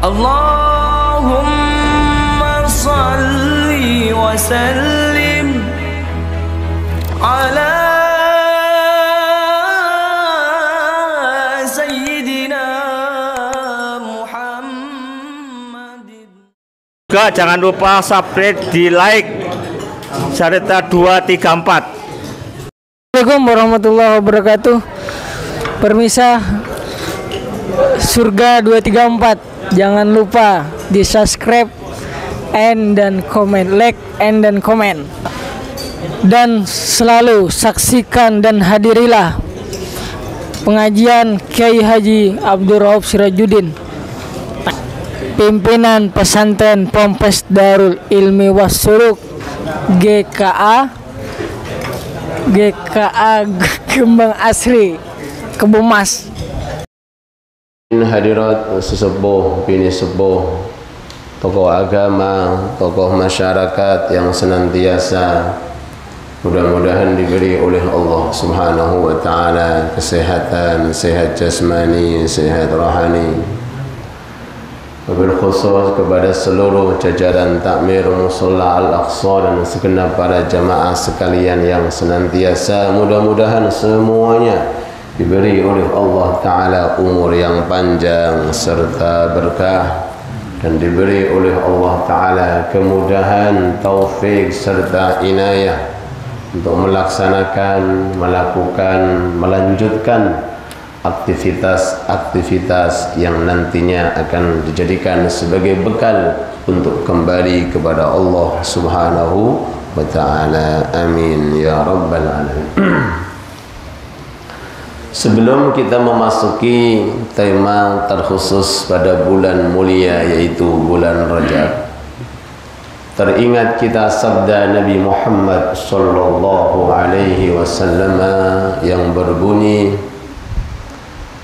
Allahumma salli wa sallim ala Sayyidina Muhammadin. Juga jangan lupa subscribe, di like serta 234. Assalamualaikum warahmatullahi wabarakatuh. Permisa Surga 234, jangan lupa di subscribe dan komen, like dan komen, dan selalu saksikan dan hadirilah pengajian Kiai Haji Abdul Rauf Sirajuddin, pimpinan pesantren Ponpes Darul Ilmi Wassuruk GKA Kembang Asri Kebumas. Hadirat sesepuh, bini sepuh, tokoh agama, tokoh masyarakat yang senantiasa mudah-mudahan diberi oleh Allah Subhanahu wa ta'ala kesehatan, sehat jasmani, sehat rohani. Wabil khusus kepada seluruh jajaran takmir Musalla Al-Aqsa dan segenap para jamaah sekalian yang senantiasa mudah-mudahan semuanya diberi oleh Allah Ta'ala umur yang panjang serta berkah, dan diberi oleh Allah Ta'ala kemudahan, taufik serta inayah untuk melaksanakan, melakukan, melanjutkan aktivitas-aktivitas yang nantinya akan dijadikan sebagai bekal untuk kembali kepada Allah Subhanahu wa Ta'ala. Amin ya rabbal alamin. Sebelum kita memasuki tema terkhusus pada bulan mulia yaitu bulan Rajab, teringat kita sabda Nabi Muhammad sallallahu alaihi wasallam yang berbunyi,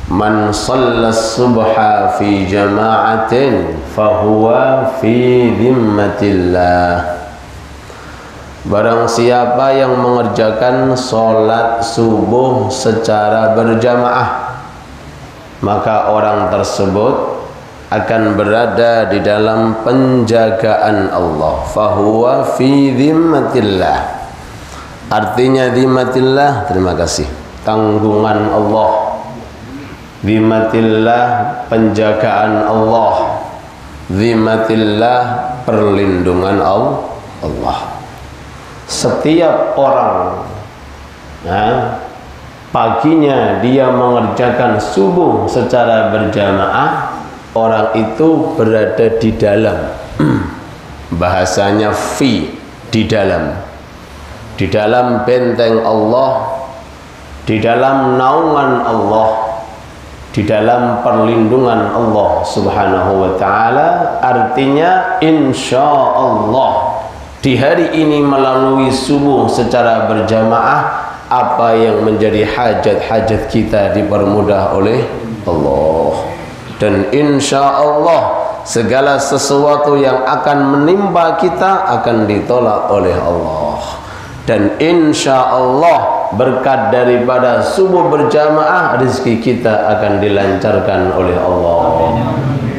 man sallas subha fi jama'atin fahuwa fi dhimmatillah. Barang siapa yang mengerjakan sholat subuh secara berjamaah, maka orang tersebut akan berada di dalam penjagaan Allah. Fahuwa fi dhimmatillah, artinya dhimmatillah, terima kasih, tanggungan Allah. Dhimmatillah, penjagaan Allah. Dhimmatillah, perlindungan Allah. Setiap orang paginya dia mengerjakan subuh secara berjamaah, orang itu berada di dalam bahasanya fi, di dalam benteng Allah, di dalam naungan Allah, di dalam perlindungan Allah Subhanahu wa ta'ala. Artinya insya Allah di hari ini melalui subuh secara berjamaah, apa yang menjadi hajat-hajat kita dipermudah oleh Allah, dan insya Allah segala sesuatu yang akan menimpa kita akan ditolak oleh Allah, dan insya Allah berkat daripada subuh berjamaah rezeki kita akan dilancarkan oleh Allah.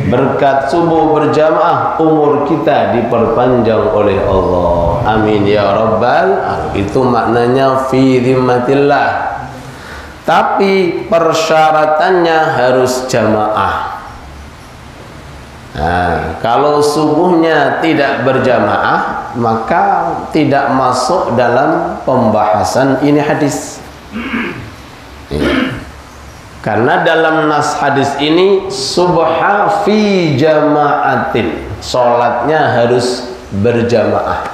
Berkat subuh berjamaah umur kita diperpanjang oleh Allah. Amin ya rabbal alamin. Itu maknanya fi dhimmatillah. Tapi persyaratannya harus jamaah. Nah, kalau subuhnya tidak berjamaah, maka tidak masuk dalam pembahasan ini hadis. Karena dalam nas hadis ini subha fi jama'atin, sholatnya harus berjamaah.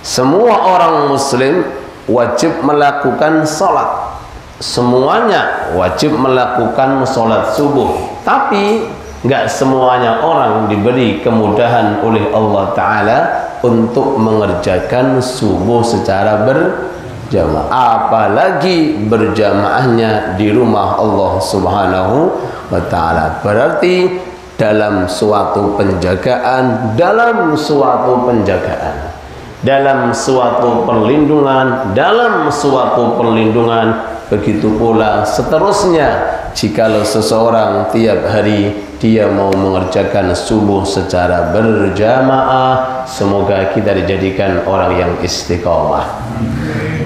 Semua orang muslim wajib melakukan sholat, semuanya wajib melakukan sholat subuh. Tapi nggak semuanya orang diberi kemudahan oleh Allah Ta'ala untuk mengerjakan subuh secara berjamaah, apalagi berjamaahnya di rumah Allah Subhanahu wa Ta'ala. Berarti dalam suatu penjagaan, dalam suatu perlindungan begitu pula seterusnya. Jikalau seseorang tiap hari dia mau mengerjakan subuh secara berjamaah, semoga kita dijadikan orang yang istiqamah.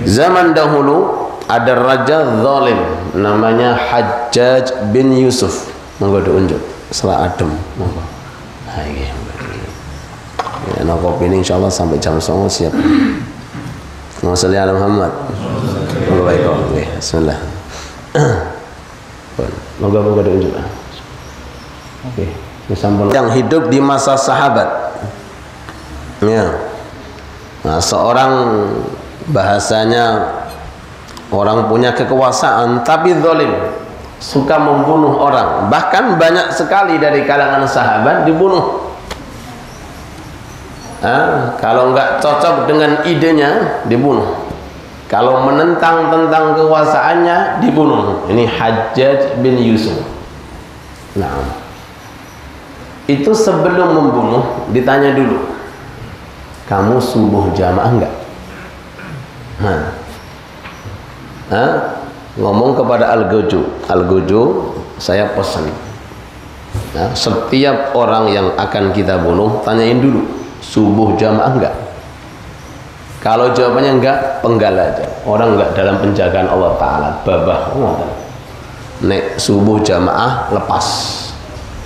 Zaman dahulu ada raja zalim namanya Hajjaj bin Yusuf. Monggo diunjuk salah adem monggo. Ha iki. Ya kopi ini insyaallah sampai jam 09.00 siap. Shalli ala Muhammad. Monggo baik kok. Bismillah. Monggo diunjuk. Oke, yang hidup di masa sahabat. Ya. Nah, seorang bahasanya orang punya kekuasaan tapi zalim, suka membunuh orang. Bahkan banyak sekali dari kalangan sahabat dibunuh. Kalau nggak cocok dengan idenya dibunuh. Kalau menentang tentang kekuasaannya dibunuh. Ini Hajjaj bin Yusuf. Nah, itu sebelum membunuh ditanya dulu, kamu subuh jamaah enggak? Ngomong kepada Al-Gojo, saya pesan, setiap orang yang akan kita bunuh tanyain dulu, subuh jamaah enggak? Kalau jawabannya enggak, penggal aja. Orang enggak dalam penjagaan Allah Ta'ala, babah. Nek subuh jamaah lepas,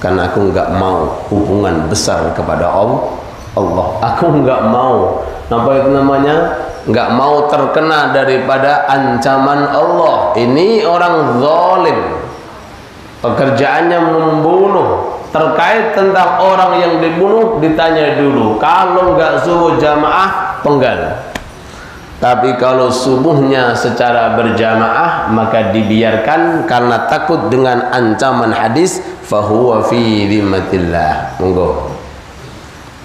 karena aku enggak mau hubungan besar kepada Allah. Aku enggak mau, apa itu namanya, enggak mau terkena daripada ancaman Allah. Ini orang zalim, pekerjaannya membunuh. Terkait tentang orang yang dibunuh ditanya dulu, kalau enggak subuh jamaah penggal. Tapi kalau subuhnya secara berjamaah maka dibiarkan karena takut dengan ancaman hadis, fahuwa fi dhimmatillah. Monggo.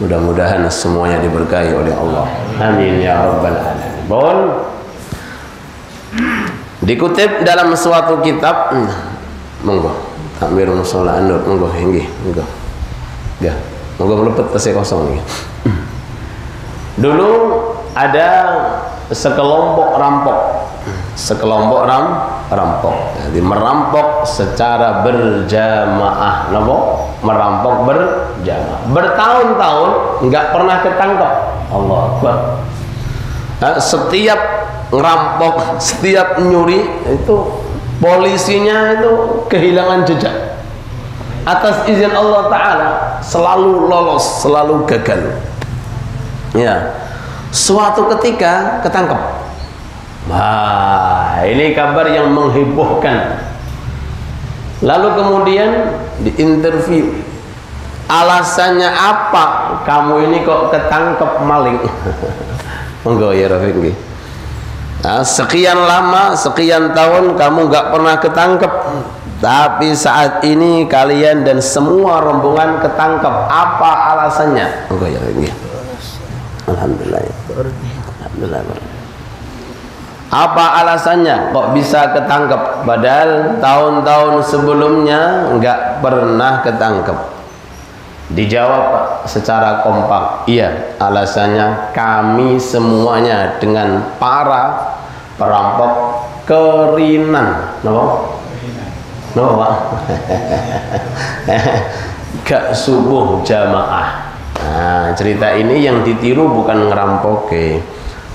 Mudah-mudahan semuanya diberkahi oleh Allah. Amin ya rabbal alamin. Bon. Dikutip dalam suatu kitab, monggo. Takbir musalla andur, monggo nggih, monggo. Ya, monggo mlepet tasih kosong nggih. Dulu ada sekelompok rampok. Jadi merampok secara berjamaah. Napa? Merampok berjamaah. Bertahun-tahun enggak pernah ketangkep. Allah Akbar. Setiap ngerampok, setiap nyuri itu polisinya itu kehilangan jejak. Atas izin Allah Ta'ala selalu lolos, selalu gagal. Ya. Suatu ketika ketangkep. Wah, ini kabar yang menghebohkan. Lalu kemudian diinterview. Alasannya apa kamu ini kok ketangkep maling? Monggo ya Rafiq nggih. Sekian lama, sekian tahun kamu nggak pernah ketangkep, tapi saat ini kalian dan semua rombongan ketangkep. Apa alasannya? Monggo ya Rafiq nggih. Alhamdulillah. Alhamdulillah. Apa alasannya kok bisa ketangkep padahal tahun-tahun sebelumnya enggak pernah ketangkep? Dijawab secara kompak, iya, alasannya kami semuanya dengan para perampok kerinan. Napa? Napa? Gak subuh jamaah. Nah, cerita ini yang ditiru bukan ngerampoke,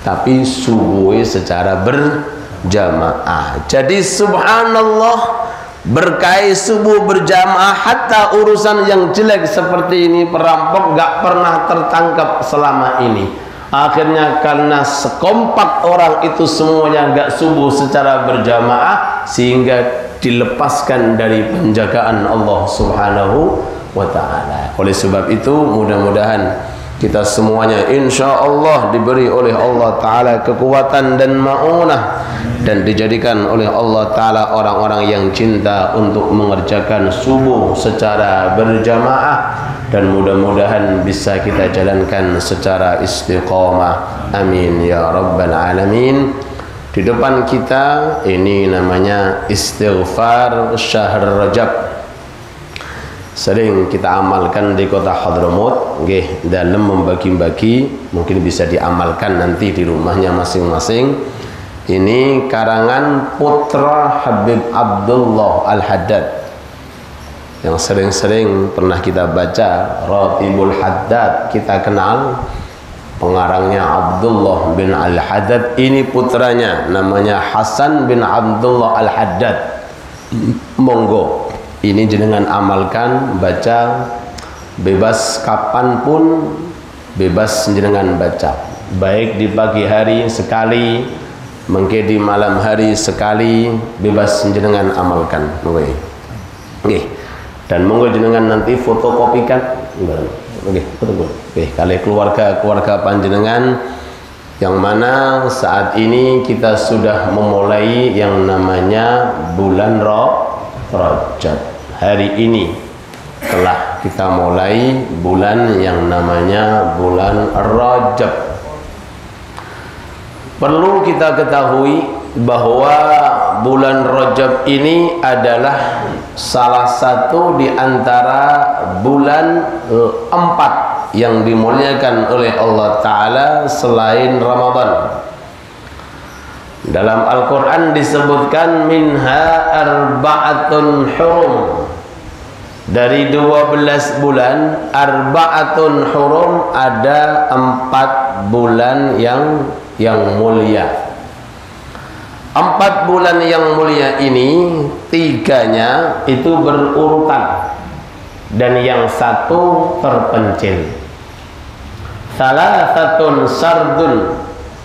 tapi subuh secara berjamaah. Jadi subhanallah, berkait subuh berjamaah, hatta urusan yang jelek seperti ini perampok gak pernah tertangkap selama ini. Akhirnya karena sekompak orang itu semuanya gak subuh secara berjamaah, sehingga dilepaskan dari penjagaan Allah Subhanahu wa ta'ala. Oleh sebab itu mudah-mudahan kita semuanya insya Allah diberi oleh Allah Ta'ala kekuatan dan ma'unah, dan dijadikan oleh Allah Ta'ala orang-orang yang cinta untuk mengerjakan subuh secara berjamaah, dan mudah-mudahan bisa kita jalankan secara istiqamah. Amin ya rabbal alamin. Di depan kita ini namanya istighfar syahr Rajab. Sering kita amalkan di kota Hadramut, nggih, dalam membagi-bagi, mungkin bisa diamalkan nanti di rumahnya masing-masing. Ini karangan putra Habib Abdullah Al-Haddad yang sering-sering pernah kita baca, Ratibul Haddad kita kenal. Pengarangnya Abdullah bin Al-Haddad, ini putranya namanya Hasan bin Abdullah Al-Haddad. Monggo ini jenengan amalkan, baca bebas kapanpun, bebas jenengan baca, baik di pagi hari sekali, mungkin di malam hari sekali, bebas jenengan amalkan. Monggo nggih. Dan monggo jenengan nanti fotokopikan. Oke, oke, kali keluarga panjenengan yang mana saat ini kita sudah memulai yang namanya bulan Rajab. Hari ini telah kita mulai bulan yang namanya bulan Rajab. Perlu kita ketahui bahwa bulan Rajab ini adalah salah satu di antara bulan 4 yang dimuliakan oleh Allah Ta'ala selain Ramadan. Dalam Al-Quran disebutkan minha arba'atun hurum, dari 12 bulan arba'atun hurum ada 4 bulan yang mulia. 4 bulan yang mulia ini 3-nya itu berurutan dan yang 1 terpencil. Salasatun sardun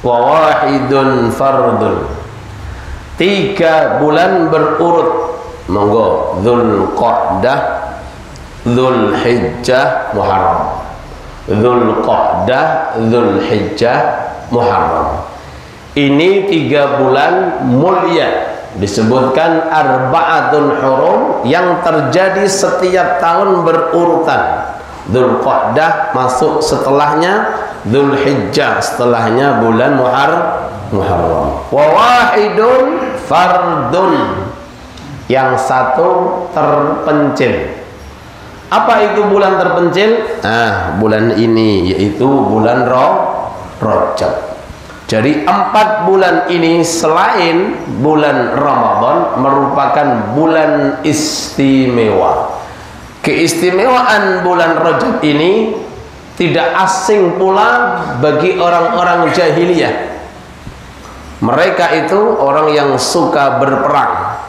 wa wahidun fardun. 3 bulan berurut. Monggo Dzulqa'dah, Dzulhijjah, Muharram. Dzulqa'dah, Dzulhijjah, Muharram. Ini 3 bulan mulia, disebutkan arba'atun hurum yang terjadi setiap tahun berurutan. Dzulqa'dah masuk setelahnya, Dzulhijjah setelahnya bulan Muharram. Wa wahidun fardun, yang 1 terpencil. Apa itu bulan terpencil? Bulan ini yaitu bulan Rajab. Jadi 4 bulan ini selain bulan Ramadan merupakan bulan istimewa. Keistimewaan bulan Rajab ini tidak asing pula bagi orang-orang jahiliyah. Mereka itu orang yang suka berperang.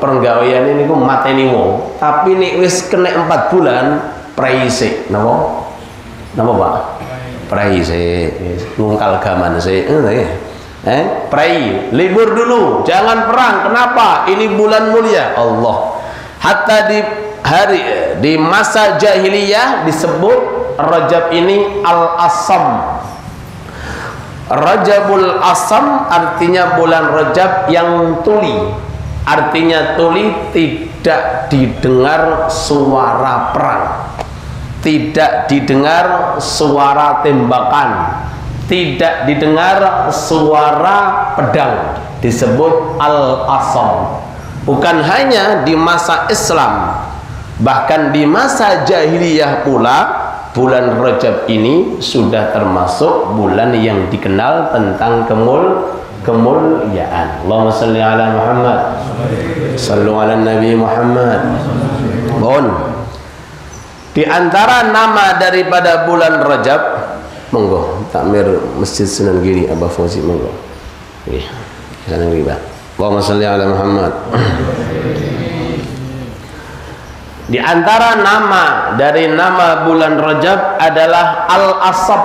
Perenggawean ini ku mateni wong, tapi nek wis kena 4 bulan praise. Napa? Napa, Pak? Praise, ngungkal gaman sih. Pray, libur dulu, jangan perang. Kenapa? Ini bulan mulia Allah. Hatta di masa jahiliyah disebut Rajab ini Al-Asam. Rajabul Asam artinya bulan Rajab yang tuli. Artinya tuli, tidak didengar suara perang, tidak didengar suara tembakan, tidak didengar suara pedang. Disebut Al-Asam. Bukan hanya di masa Islam, bahkan di masa jahiliyah pula bulan Rajab ini sudah termasuk bulan yang dikenal tentang kemuliaan. Allahumma salli ala Muhammad, sallu ala Nabi Muhammad. Di antara nama daripada bulan Rajab, monggo takmir Masjid Sunan Giri Abah Fauzi, monggo. Nggih. Sana nggih, Pak. Allahumma shalli ala Muhammad. Di antara nama dari nama bulan Rajab adalah Al-Asab.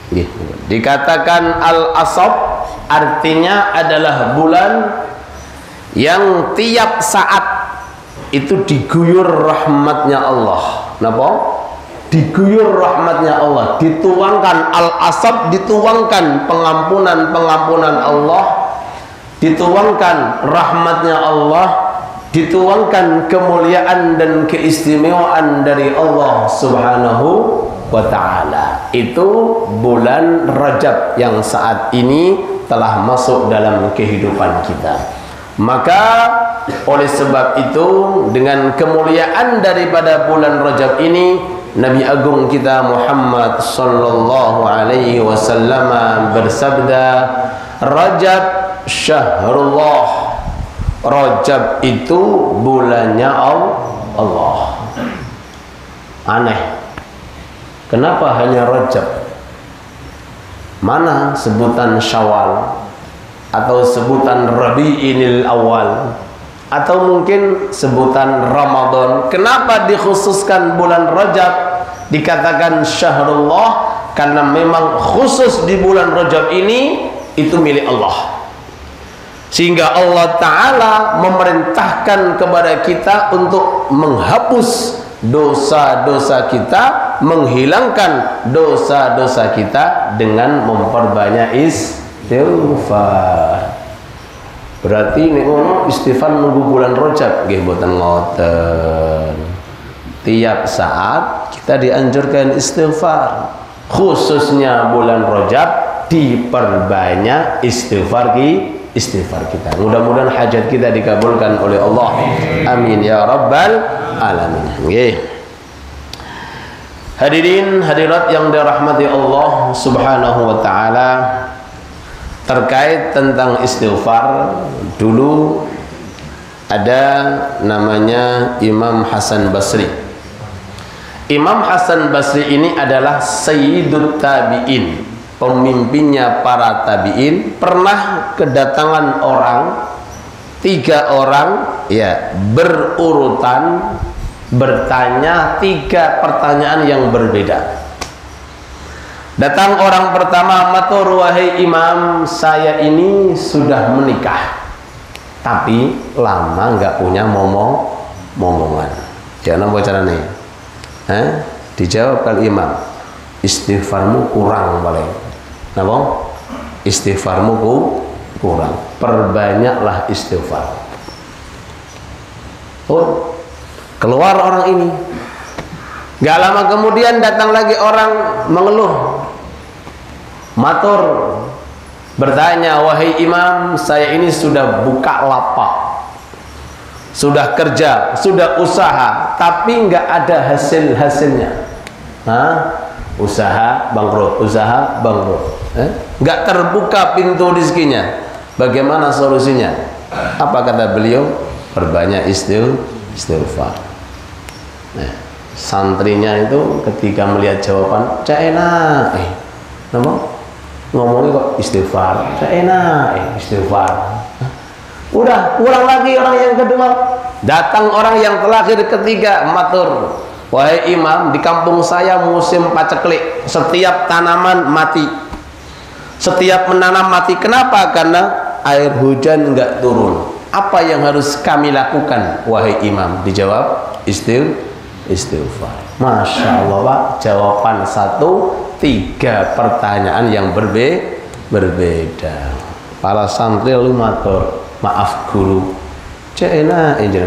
Nggih. Dikatakan Al-Asab artinya adalah bulan yang tiap saat itu diguyur rahmatnya Allah. Napa? Diguyur rahmatnya Allah, dituangkan Al-Asab, dituangkan pengampunan Allah, dituangkan rahmatnya Allah, dituangkan kemuliaan dan keistimewaan dari Allah Subhanahu wa ta'ala. Itu bulan Rajab yang saat ini telah masuk dalam kehidupan kita. Maka oleh sebab itu, dengan kemuliaan daripada bulan Rajab ini, Nabi Agung kita Muhammad sallallahu alaihi wasallam bersabda, Rajab syahrullah. Rajab itu bulannya Allah. Aneh. Kenapa hanya Rajab? Mana sebutan Syawal atau sebutan Rabi'inil Awal atau mungkin sebutan Ramadan? Kenapa dikhususkan bulan Rajab dikatakan syahrullah? Karena memang khusus di bulan Rajab ini itu milik Allah, sehingga Allah Ta'ala memerintahkan kepada kita untuk menghapus dosa-dosa kita, menghilangkan dosa-dosa kita dengan memperbanyak istighfar. Berarti ini istighfar nunggu bulan Rajab nggih mboten ngoten. Tiap saat kita dianjurkan istighfar, khususnya bulan Rajab diperbanyak istighfar kita. Mudah-mudahan hajat kita dikabulkan oleh Allah. Amin ya rabbal alamin. Nggih. Hadirin hadirat yang dirahmati Allah Subhanahu wa taala, terkait tentang istighfar, dulu ada namanya Imam Hasan Basri. Imam Hasan Basri ini adalah Sayyidut Tabi'in, pemimpinnya para tabi'in. Pernah kedatangan tiga orang ya, berurutan bertanya 3 pertanyaan yang berbeda. Datang orang pertama, matur wahai imam, saya ini sudah menikah tapi lama nggak punya momongan. Jangan bocoran nih. Dijawab kali imam, istighfarmu kurang paling. Napa? Istighfarmu kurang. Perbanyaklah istighfar. Oh, keluar orang ini. Gak lama kemudian datang lagi orang mengeluh, matur bertanya, wahai imam, saya ini sudah buka lapak, sudah kerja, sudah usaha, tapi nggak ada hasilnya. Usaha bangkrut, nggak terbuka pintu rezekinya. Bagaimana solusinya? Apa kata beliau? Perbanyak istighfar. Nah, santrinya itu ketika melihat jawaban, cak enak, ngomongnya kok istighfar, cak enak, istighfar. Udah, pulang lagi orang yang kedua. Datang orang yang terakhir ketiga, matur, wahai imam, di kampung saya musim paceklik, setiap tanaman mati, setiap menanam mati. Kenapa? Karena air hujan nggak turun. Apa yang harus kami lakukan, wahai imam? Dijawab, istighfar. Masya Allah Pak, jawaban 1, 3 pertanyaan yang berbeda. Para santri lu matur, maaf guru, cek enak aja,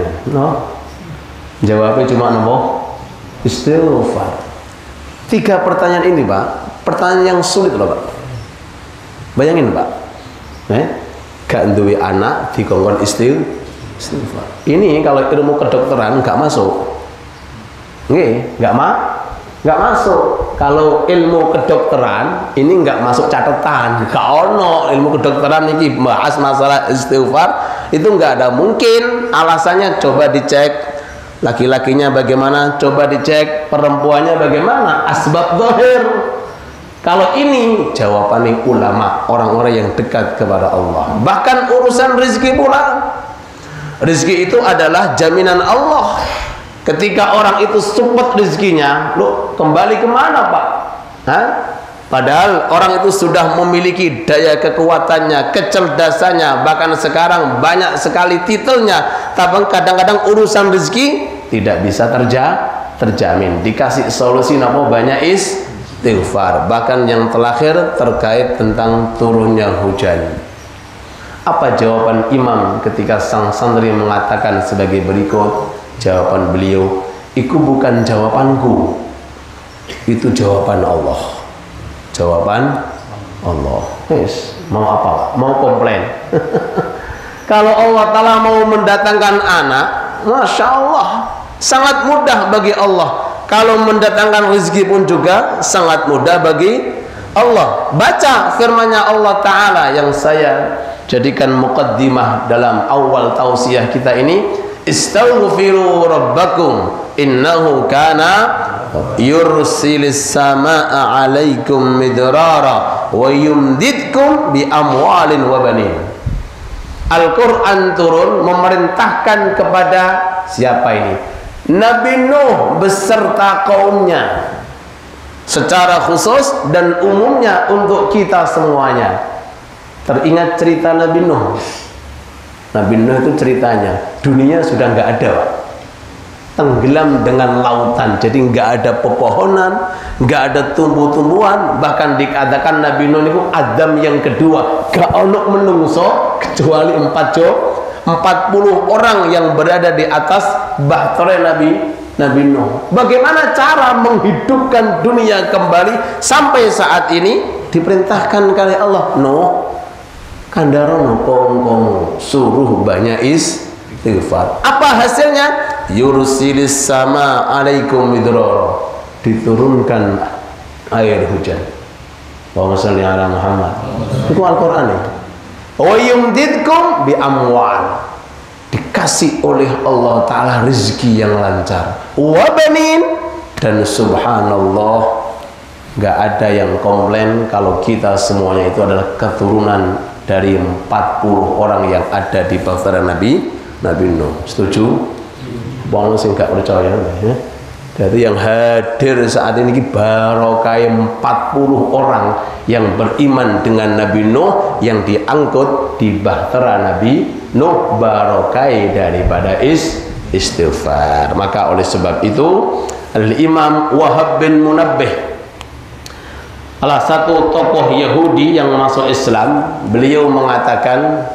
jawabnya cuma istighfar. 3 pertanyaan ini Pak, pertanyaan yang sulit loh Pak. Bayangin Pak, gak duwe anak dikongkon istighfar. Ini kalau ilmu kedokteran gak masuk. Nggak masuk. Kalau ilmu kedokteran ini nggak masuk catatan. Gak ono ilmu kedokteran ini bahas masalah istighfar, itu nggak ada. Mungkin alasannya coba dicek laki-lakinya bagaimana, coba dicek perempuannya bagaimana, asbab zahir. Kalau ini jawabannya ulama, orang-orang yang dekat kepada Allah. Bahkan urusan rezeki pula, rezeki itu adalah jaminan Allah. Ketika orang itu support rezekinya, lo kembali kemana Pak? Padahal orang itu sudah memiliki daya kekuatannya, kecerdasannya, bahkan sekarang banyak sekali titelnya, tapi kadang-kadang urusan rezeki tidak bisa terjamin. Dikasih solusi banyak istighfar. Bahkan yang terakhir terkait tentang turunnya hujan. Apa jawaban imam ketika sang santri mengatakan sebagai berikut? Jawaban beliau, itu bukan jawabanku, itu jawaban Allah. Jawaban Allah. Yes. Mau apa? Mau komplain? Kalau Allah Ta'ala mau mendatangkan anak, Masya Allah, sangat mudah bagi Allah. Kalau mendatangkan rezeki pun juga sangat mudah bagi Allah. Baca firman-Nya Allah Ta'ala yang saya jadikan muqaddimah dalam awal tausiah kita ini. Istaghfiru rabbakum innahu kana yursilis samaa 'alaikum midrara wa yumdidkum bi amwalin wa banin. Al-Quran turun memerintahkan kepada siapa ini? Nabi Nuh beserta kaumnya secara khusus dan umumnya untuk kita semuanya. Teringat cerita Nabi Nuh. Nabi Nuh itu ceritanya dunia sudah nggak ada, Pak. Tenggelam dengan lautan, jadi nggak ada pepohonan, nggak ada tumbuh-tumbuhan. Bahkan dikatakan Nabi Nuh itu Adam yang kedua, gak ono menungso kecuali 40 orang yang berada di atas bahtera Nabi Nuh. Bagaimana cara menghidupkan dunia kembali sampai saat ini? Diperintahkan oleh Allah, Nuh, kandarono kong suruh banyak istighfar. Apa hasilnya? Yursilis sama alaikum midrara, diturunkan air hujan. Allahumma shalli ala Muhammad. Itu Al-Qur'an ya. Wa yumdidkum bi amwal, dikasih oleh Allah Ta'ala rezeki yang lancar. Wa banin, dan subhanallah nggak ada yang komplain kalau kita semuanya itu adalah keturunan dari 40 orang yang ada di bahtera Nabi Nuh. Setuju? Wong sing gak percaya ya. Jadi yang hadir saat ini barokah 40 orang yang beriman dengan Nabi Nuh yang diangkut di bahtera Nabi Nuh, barokah daripada istighfar. Maka oleh sebab itu Al-Imam Wahab bin Munabbih, salah satu tokoh Yahudi yang masuk Islam, beliau mengatakan,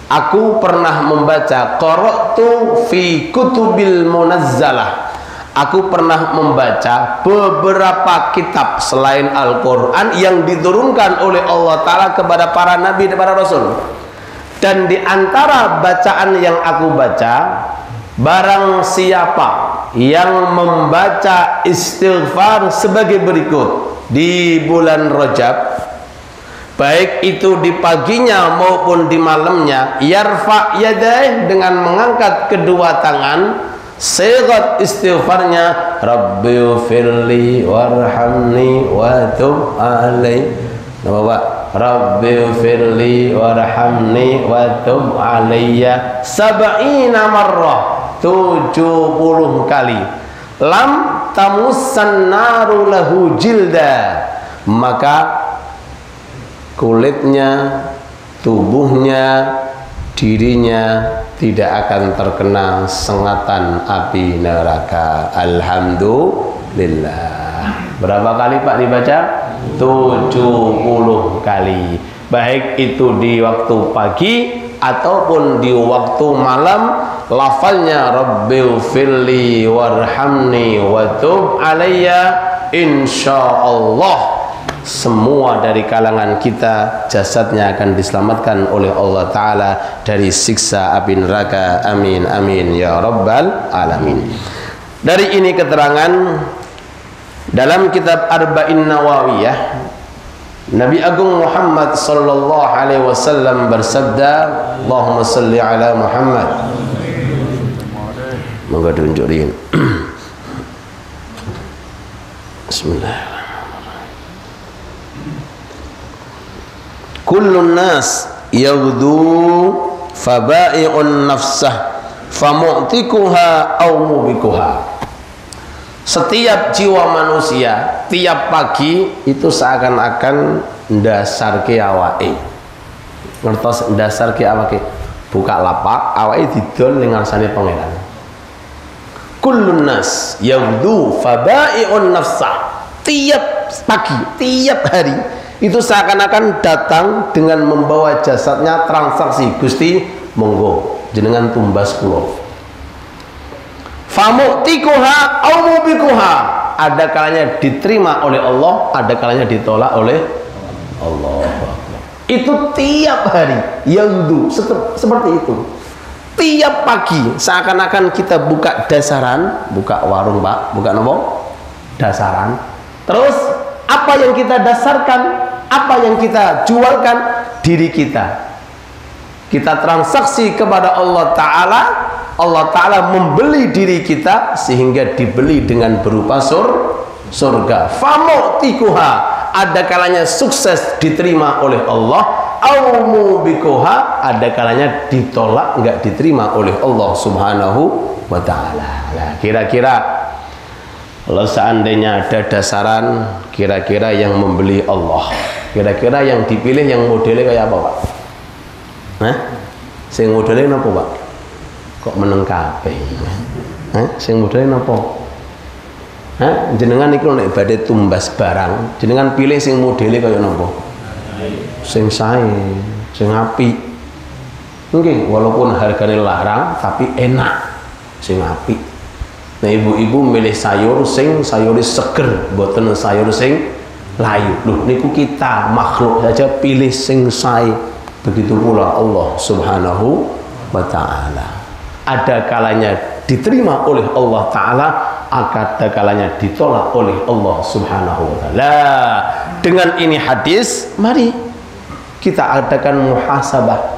aku pernah membaca qara'tu fi kutubil munazzalah. Aku pernah membaca beberapa kitab selain Al-Quran yang diturunkan oleh Allah Ta'ala kepada para nabi dan para rasul. Dan di antara bacaan yang aku baca, barang siapa yang membaca istighfar sebagai berikut di bulan Rajab, baik itu di paginya maupun di malamnya, yarfa yadaih, dengan mengangkat kedua tangan, sigat istighfarnya Rabbighfirli warhamni wa tub alai. Rabbighfirli warhamni wa tub alayya sab'ina marrah, 70 kali. Lam tamussan naru lahu jilda, maka kulitnya, tubuhnya, dirinya tidak akan terkena sengatan api neraka. Alhamdulillah. Berapa kali Pak dibaca? 70 kali. Baik itu di waktu pagi ataupun di waktu malam, lafalnya Rabbighfirli warhamni wa tub alayya. Insyaallah semua dari kalangan kita jasadnya akan diselamatkan oleh Allah Ta'ala dari siksa api neraka. Amin amin ya rabbal alamin. Dari ini keterangan dalam kitab Arba'in Nawawiyah, Nabi Agung Muhammad sallallahu alaihi wasallam bersabda, Allahumma salli ala Muhammad. Moga tunjukin. Bismillah. Kullun nas yaghdu faba'i'un nafsah famu'tikuha aw mubikuha. Setiap jiwa manusia tiap pagi itu seakan-akan ndasarke awake. Ngertos ndasarke awake? Buka lapak, awake didol ning ngarsane pangeran. Kullun nas yaghdu faba'i'un nafsah. Tiap pagi, tiap hari itu seakan-akan datang dengan membawa jasadnya transaksi. Gusti monggo jenengan tumbas kula. Famu'tikuha au mubikuha, ada kalanya diterima oleh Allah, ada kalanya ditolak oleh Allah. Itu tiap hari yaghdu seperti itu. Tiap pagi seakan-akan kita buka dasaran, buka warung Pak, buka nopo? Dasaran. Terus Apa yang kita dasarkan, apa yang kita jualkan? Diri kita. Kita transaksi kepada Allah Ta'ala, Allah Ta'ala membeli diri kita sehingga dibeli dengan berupa surga. Famutikuha, ada kalanya sukses diterima oleh Allah, aumubikuha, ada kalanya ditolak, enggak diterima oleh Allah Subhanahu wa Ta'ala. Nah, kira-kira kalau seandainya ada dasaran, kira-kira yang membeli Allah, kira-kira yang dipilih yang modelnya kayak apa, Pak? Hah? Sing modelnya apa, Pak? Kok meneng kabeh? Hah? Sing modelnya apa? Hah? Jenengan iku nek badhe tumbas barang, jenengan pilih sing modelnya kaya napa? Sing sae, sing apik. Nggih, walaupun harganya larang tapi enak. Sing apik. Nah, ibu-ibu milih sayur sing sayur seger, mboten sayur sing layu. Loh, niku kita makhluk saja pilih sing sae. Begitu pula Allah Subhanahu wa Ta'ala. Ada kalanya diterima oleh Allah Ta'ala, ada kalanya ditolak oleh Allah Subhanahu wa Ta'ala. Dengan ini hadis, mari kita adakan muhasabah.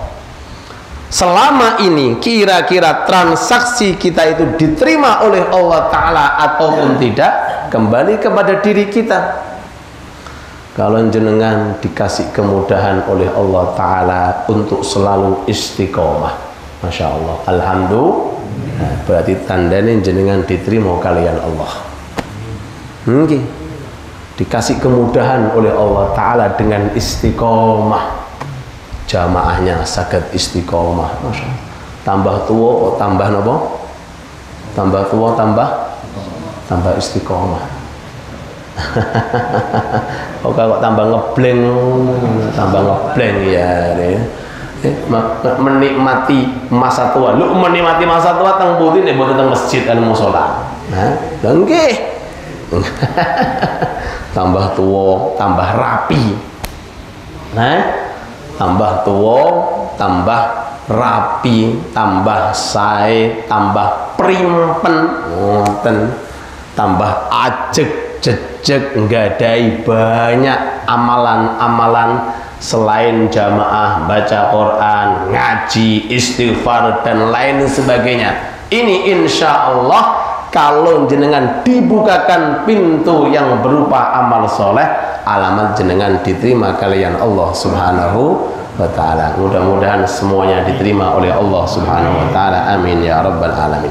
Selama ini kira-kira transaksi kita itu diterima oleh Allah Ta'ala ataupun tidak, kembali kepada diri kita. Kalau jenengan dikasih kemudahan oleh Allah Ta'ala untuk selalu istiqomah, Masya Allah, alhamdulillah, nah, berarti tandanya jenengan diterima kalian Allah. Mungkin dikasih kemudahan oleh Allah Ta'ala dengan istiqomah, jamaahnya sakit istiqomah, Masya Allah. Tambah tua kok tambah apa? Tambah tua tambah istiqomah. Kok tambah ngebleng ya, menikmati masa tua. Lu menikmati masa tua teng pundi nek mboten teng masjid al mushola. Nah, nggih. Tambah tua, tambah rapi. Nah, tambah tua, tambah rapi, tambah sae, tambah primpen, ngoten. Tambah ajeg jejeg, nggadai banyak amalan-amalan selain jamaah, baca Quran, ngaji, istighfar dan lain sebagainya. Ini insya Allah kalau jenengan dibukakan pintu yang berupa amal soleh, alamat jenengan diterima kalian Allah Subhanahu wa Ta'ala. Mudah-mudahan semuanya diterima oleh Allah Subhanahu wa Ta'ala. Amin ya rabbal alamin.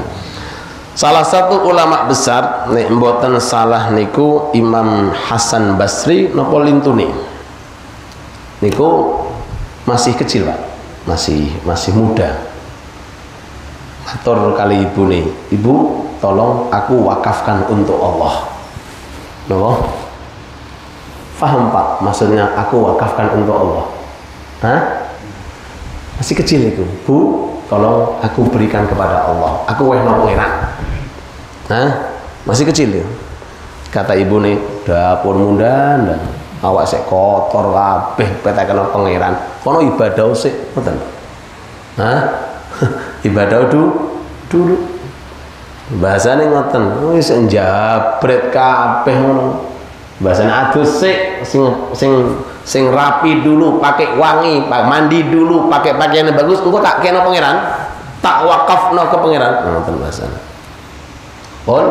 Salah satu ulama besar nek mboten salah niku Imam Hasan Basri napa lintune. Niku masih kecil, Pak. Masih muda. Matur kali ibune, "Ibu, tolong aku wakafkan untuk Allah." Napa? Paham, Pak? Maksudnya aku wakafkan untuk Allah. Hah? Masih kecil itu. "Bu, tolong aku berikan kepada Allah. Aku wehno pangeran." Nah, masih kecil ya. Kata ibu nih, dapur mundan dan awak sik kotor kabeh petaken pangeran. Kono ibadah sik, ngoten. Hah? Ibadah dulu. Bahasane ngoten, wis njabret kabeh ngono. Bahasane adus sik sing rapi dulu, pakai wangi, mandi dulu, pakai pakaian yang bagus, engko tak kena pangeran. Tak wakafno ke pangeran. Ngoten bahasane. Pun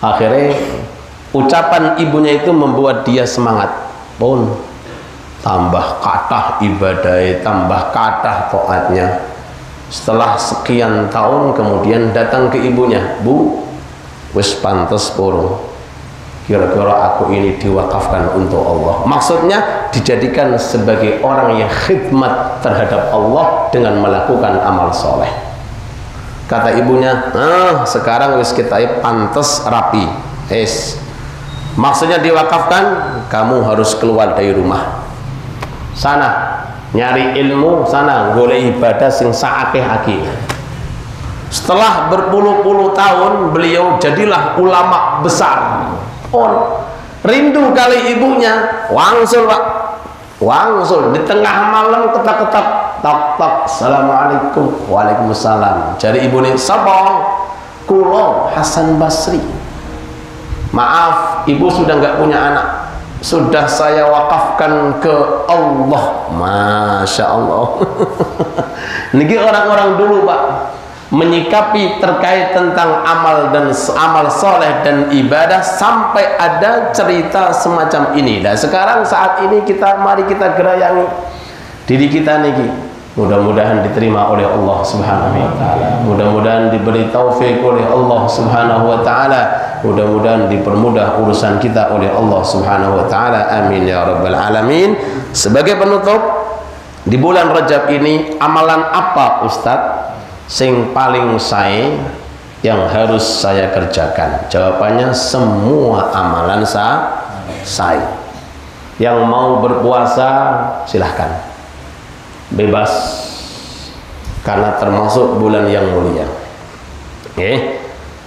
akhirnya ucapan ibunya itu membuat dia semangat. Pun tambah kathah ibadah, tambah kathah taatnya. Setelah sekian tahun kemudian datang ke ibunya, "Bu, wis pantes purung. Kira-kira aku ini diwakafkan untuk Allah." Maksudnya dijadikan sebagai orang yang khidmat terhadap Allah dengan melakukan amal soleh. Kata ibunya, sekarang wis kita pantes rapi. Maksudnya diwakafkan, kamu harus keluar dari rumah. Sana nyari ilmu, sana golek ibadah sing saakeh-akeh. Setelah berpuluh-puluh tahun beliau jadilah ulama besar. Rindu kali ibunya, wangsul, Pak. Wangsul di tengah malam ketak-ketak, tok-tok, "Assalamualaikum." "Waalaikumsalam." Jadi ibu ini, "Sapa?" "Kulo Hasan Basri." "Maaf, ibu sudah nggak punya anak." sudah saya wakafkan ke Allah. Masya Allah. Niki orang-orang dulu Pak menyikapi terkait tentang amal dan amal soleh dan ibadah sampai ada cerita semacam ini. Dan sekarang saat ini mari kita gerayangi diri kita niki. Mudah-mudahan diterima oleh Allah Subhanahu wa taala. Mudah-mudahan diberi taufik oleh Allah Subhanahu wa taala. Mudah-mudahan dipermudah urusan kita oleh Allah Subhanahu wa taala. Amin ya rabbal alamin. Sebagai penutup, di bulan Rajab ini amalan apa Ustadz sing paling sae yang harus saya kerjakan? Jawabannya semua amalan sae. Yang mau berpuasa silahkan, bebas, karena termasuk bulan yang mulia.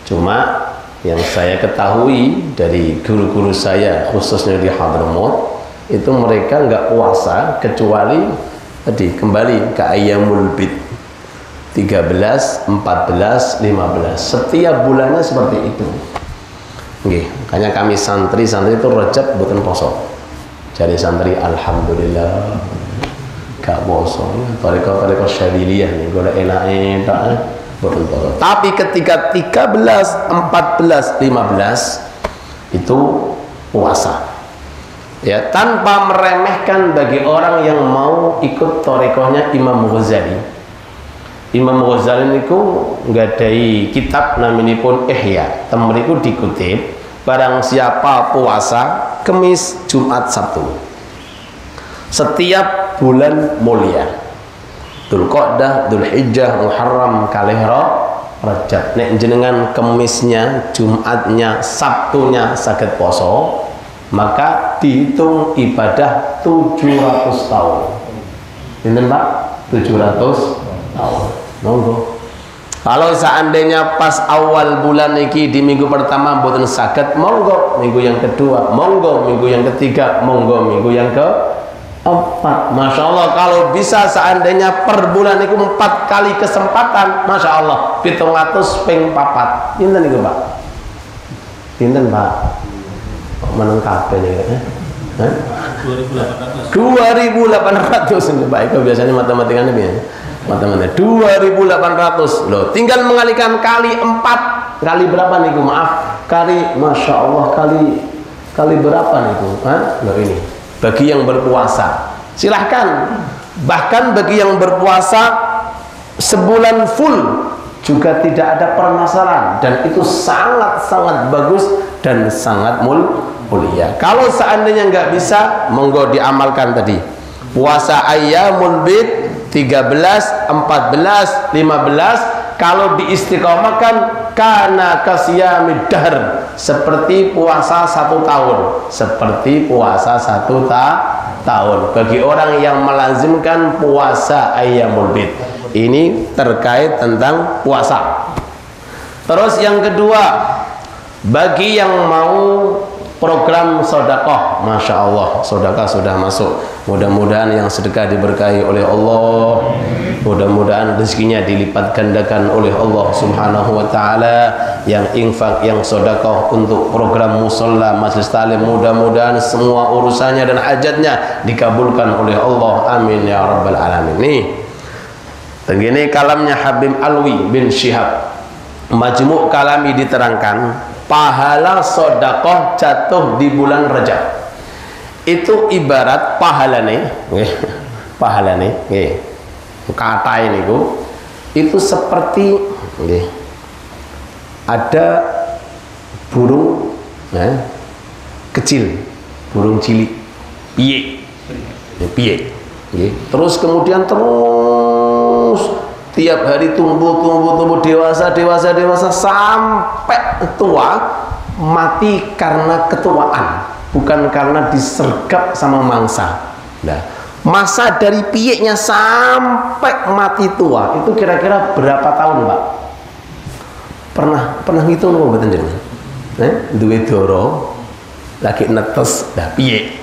Cuma yang saya ketahui dari guru-guru saya khususnya di Hadramaut itu mereka nggak puasa kecuali tadi kembali ke ayyamul bid 13, 14, 15 setiap bulannya seperti itu. Makanya kami santri itu Rajab bukan poso. Jadi santri alhamdulillah gak poso. Tarekat Syadziliyah nih gue enak bukan poso. Tapi ketika 13, 14, 15 itu puasa. Ya, tanpa meremehkan bagi orang yang mau ikut tarekohnya Imam Ghazali. Imam Ghazali niku nggadahi kitab naminipun Ihya. Temriku dikutip, barang siapa puasa Kamis, Jumat, Sabtu setiap bulan mulia, Dzulqa'dah, Dzulhijjah, Muharram, kalih Rajab, nek jenengan Kemisnya, Jumatnya, Sabtunya saged poso, maka dihitung ibadah 700 tahun. Pinten Pak? 700 tahun. Monggo. Kalau seandainya pas awal bulan iki di minggu pertama mboten saged, monggo minggu yang kedua, monggo minggu yang ketiga, monggo minggu yang keempat. Masya Allah, kalau bisa seandainya per bulan itu 4 kali kesempatan, Masya Allah 700 ping 4. Pinten niku Pak? Pinten Pak? Kok meneng kabeh niku? 2.800. 2.800 Pak. Itu biasanya matematikanya piye? Matematika 2.800 loh, tinggal mengalikan kali 4 kali berapa nih maaf kali, Masya Allah, kali berapa nih loh, ini bagi yang berpuasa silahkan, bahkan bagi yang berpuasa sebulan full juga tidak ada permasalahan, dan itu sangat-sangat bagus dan sangat mulia. Kalau seandainya nggak bisa, monggo diamalkan tadi puasa ayyamul bid 13, 14, 15. Kalau diistiqomahkan kana kasyamid dahr, seperti puasa 1 tahun, seperti puasa 1 tahun bagi orang yang melazimkan puasa ayyamul bid. Ini terkait tentang puasa. Terus yang kedua, bagi yang mau program sodakoh, Masya Allah, sodakah sudah masuk. Mudah-mudahan yang sedekah diberkahi oleh Allah, mudah-mudahan rezekinya dilipat gandakan oleh Allah Subhanahu wa taala. Yang infak, yang sodakoh untuk program musola, majlis talim, mudah-mudahan semua urusannya dan hajatnya dikabulkan oleh Allah. Amin ya rabbal alamin. Nih, begini kalamnya Habib Alwi bin Syihab, Majmu' Kalami diterangkan, pahala sodakoh jatuh di bulan Rajab itu ibarat pahala nih, kata ini itu seperti ada burung kecil, burung cilik, piye, terus kemudian tiap hari tumbuh dewasa sampai tua, mati karena ketuaan, bukan karena disergap sama mangsa. Nah, masa dari piyeknya sampai mati tua itu kira-kira berapa tahun, Pak? Pernah ngitung nggak mboten jenengan? Duwe doro lagi netes dah piyek.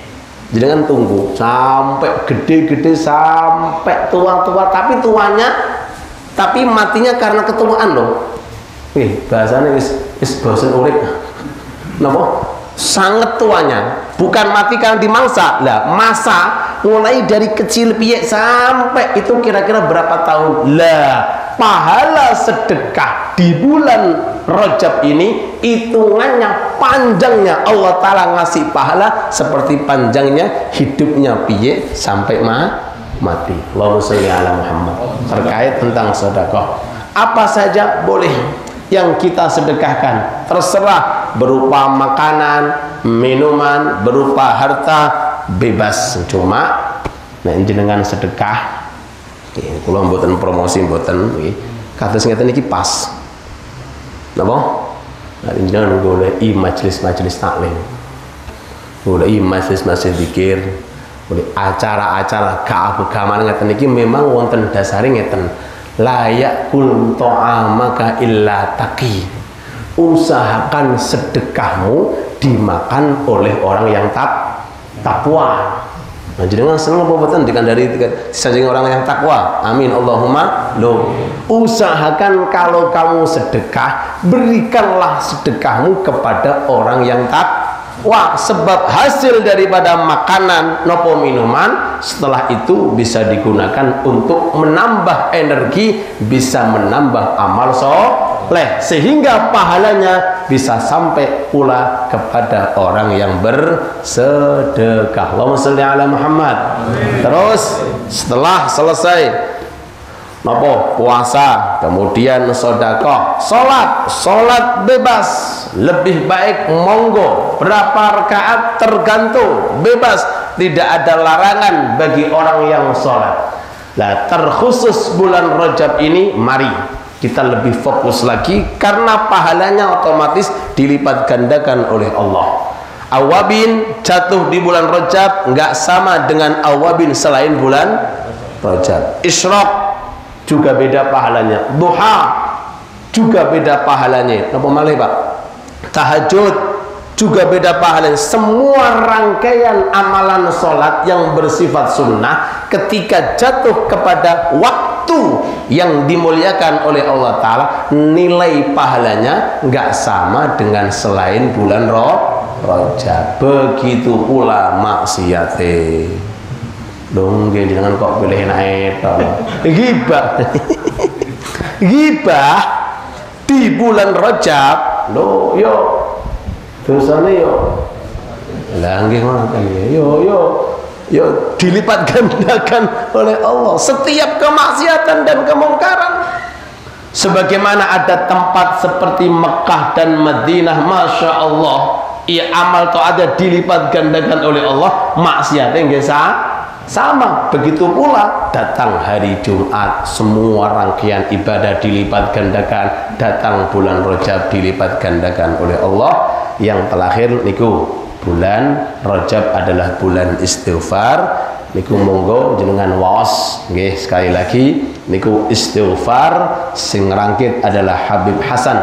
Jenengan tunggu sampai gede-gede sampai tua-tua, tapi matinya karena ketuaan loh. Bahasanya is bosen urip. Napa? sangat tuanya, bukan mati karena dimangsa lah, masa mulai dari kecil piye sampai itu kira-kira berapa tahun lah. Pahala sedekah di bulan Rajab ini hitungannya panjangnya, Allah Ta'ala ngasih pahala seperti panjangnya hidupnya piye sampai mati. Allahumma sholli ala Muhammad. Terkait tentang sedekah, apa saja boleh yang kita sedekahkan, terserah, berupa makanan, minuman, berupa harta, bebas. Cuma nek jenengan sedekah, kula mboten promosi mboten, kados ngeten iki pas. Napa? Nek jenengan goleki majelis-majelis taklim, goleki majelis-majelis zikir, golek acara-acara keagamaan ngeten iki memang wonten dasare ngeten. Layak kul ta'amaka illa taqi. Usahakan sedekahmu dimakan oleh orang yang takwa. Nah, jenengan seneng apa mboten dikandari saking orang yang takwa? Amin Allahumma lo. Usahakan kalau kamu sedekah, berikanlah sedekahmu kepada orang yang takwa, sebab hasil daripada makanan nopo minuman setelah itu bisa digunakan untuk menambah energi, bisa menambah amal soleh, sehingga pahalanya bisa sampai pula kepada orang yang bersedekah. Allahumma sholli ala Muhammad. Terus setelah selesai nopo puasa, kemudian sedekah, sholat bebas, lebih baik monggo, berapa rakaat tergantung, bebas, tidak ada larangan bagi orang yang sholat. Nah, terkhusus bulan Rajab ini, mari kita lebih fokus lagi karena pahalanya otomatis dilipat gandakan oleh Allah. Awabin jatuh di bulan Rajab nggak sama dengan awabin selain bulan Rajab. Isyraq juga beda pahalanya, duha juga beda pahalanya. Napa malih Pak? Tahajud juga beda pahalanya. Semua rangkaian amalan sholat yang bersifat sunnah ketika jatuh kepada waktu yang dimuliakan oleh Allah Ta'ala, nilai pahalanya nggak sama dengan selain bulan Rajab. Begitu pula maksiate. Dong, jangan kok pilih enak gibah. Gibah di bulan Rajab lo yo dosane yo lah nggih ngoten yo dilipat gandakan oleh Allah setiap kemaksiatan dan kemungkaran. Sebagaimana ada tempat seperti Mekah dan Madinah, Masya Allah, amal taat dilipat gandakan oleh Allah, maksiatnya nggih sama. Begitu pula datang hari Jumat, semua rangkaian ibadah dilipat gandakan. Datang bulan Rajab dilipat gandakan oleh Allah. Yang terakhir niku bulan Rajab adalah bulan istighfar. Niku monggo jenengan waos nggih, sekali lagi niku istighfar sing ngrangkit adalah Habib Hasan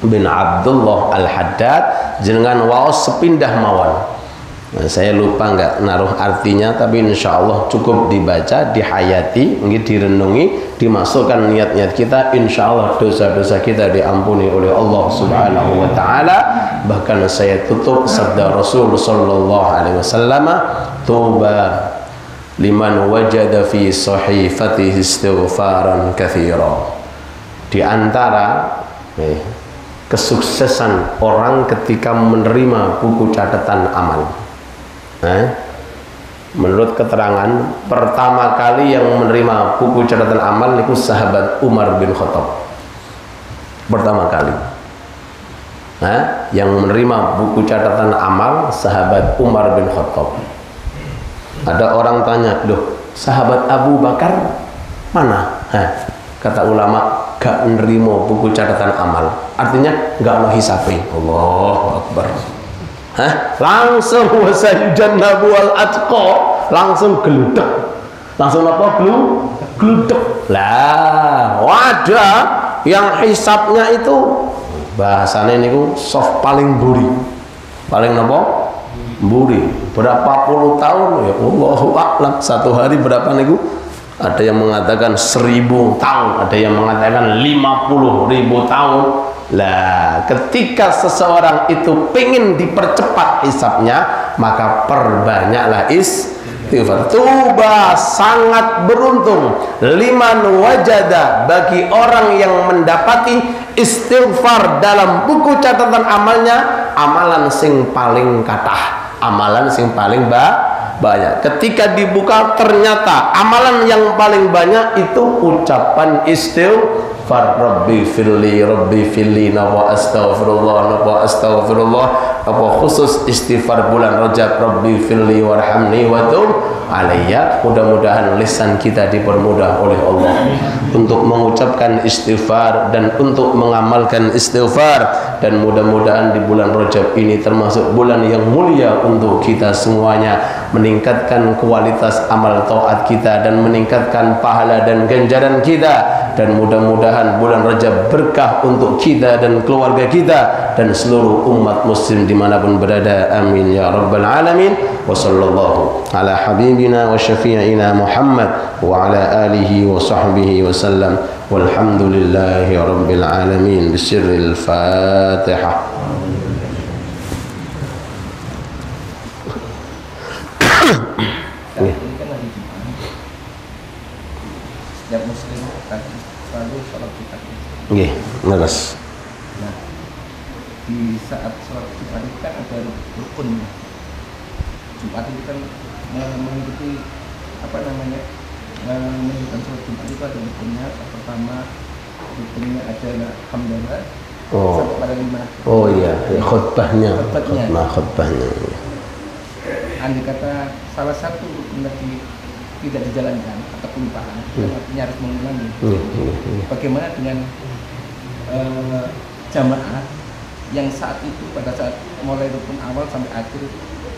bin Abdullah Al-Haddad. Jenengan waos sepindah mawon. Nah, saya lupa nggak naruh artinya, tapi insya Allah cukup dibaca, dihayati, direnungi, dimasukkan niat-niat kita, insya Allah dosa-dosa kita diampuni oleh Allah Subhanahu Wa Taala. Bahkan saya tutup sabda Rasul Sallallahu Alaihi Wasallam, "Tuba liman wajada fi sahifatihi istighfaran katsira." Di antara kesuksesan orang ketika menerima buku catatan amal. Menurut keterangan, pertama kali yang menerima buku catatan amal itu sahabat Umar bin Khattab. Pertama kali yang menerima buku catatan amal sahabat Umar bin Khattab. Ada orang tanya, loh sahabat Abu Bakar mana? Kata ulama, gak menerima buku catatan amal, artinya gak ada hisabnya. Allahu Akbar. Langsung wasayujannabu wal atqa, langsung geludek, langsung apa geludek lah. Wadah yang hisabnya itu bahasanya niku soft paling buri, paling apa buri, berapa puluh tahun ya Allahu a'lam. Satu hari berapa niku? Ada yang mengatakan 1000 tahun, ada yang mengatakan 50.000 tahun. Lah, ketika seseorang itu pengen dipercepat hisabnya, maka perbanyaklah istighfar. Tuba, sangat beruntung liman wajada, bagi orang yang mendapati istighfar dalam buku catatan amalnya, amalan sing paling kathah, amalan sing paling banyak. Ketika dibuka ternyata amalan yang paling banyak itu ucapan istighfar. Rabbi firli napa astaghfirullah apa khusus istighfar bulan Rajab, Rabbi firli warhamni wa tub alayya. Mudah-mudahan lisan kita dipermudah oleh Allah untuk mengucapkan istighfar dan untuk mengamalkan istighfar, dan mudah-mudahan di bulan Rajab ini termasuk bulan yang mulia untuk kita semuanya, meningkatkan kualitas amal taat kita dan meningkatkan pahala dan ganjaran kita, dan mudah-mudahan bulan Rajab berkah untuk kita dan keluarga kita dan seluruh umat muslim dimanapun berada. Amin ya rabbal alamin. Wa sallallahu ala habibina wa syafi'ina Muhammad wa ala alihi wa sahbihi wa sallam, walhamdulillahi rabbil alamin. Bisirril Fatihah. Setiap muslim selalu sholat Jumat. Nggih, leres. Nah, di saat sholat Jumat itu kan ada rukun. Jumat itu kan mengikuti menunjukkan sholat Jumat itu ada rukunnya. Pertama rukunnya adalah hamdalah. Sampai pada 5. Oh iya, khutbahnya. Khutbahnya. Andai kata salah satu rukun tadi tidak dijalankan atau kelupaan, artinya harus mengulangi. Bagaimana dengan jamaah yang saat itu pada saat mulai rukun awal sampai akhir